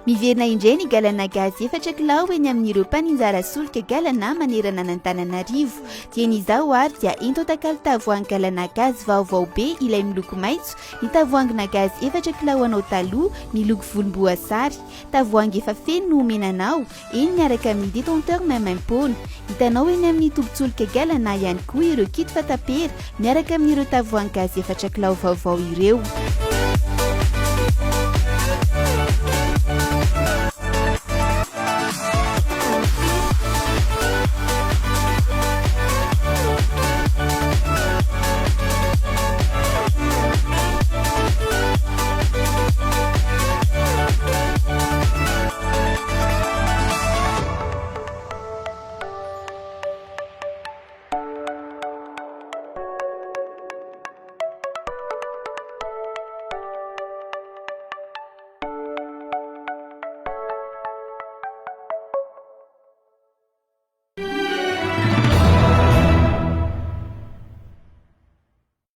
Miverina indray ny galana gazy efatra kilao eny amin'ireo mpaninjara solika galana manerana n'Antananarivo. Dian'izao ary dia ento takalo tavoahangy galana gazy vaovao be ilay miloko maitso, ny tavoahangina gazy efatra kilao anao taloha miloko volomboasary, tavoahangy efa feno no omenanao, eny miaraka amin'ny détenteur maimaimpoana. Hitanao eny amin'ny tobin-tsolika galana ihany koa ireo kit fatapera miaraka amin'ireo tavoahangy gazy efatra kilao vaovao ireo.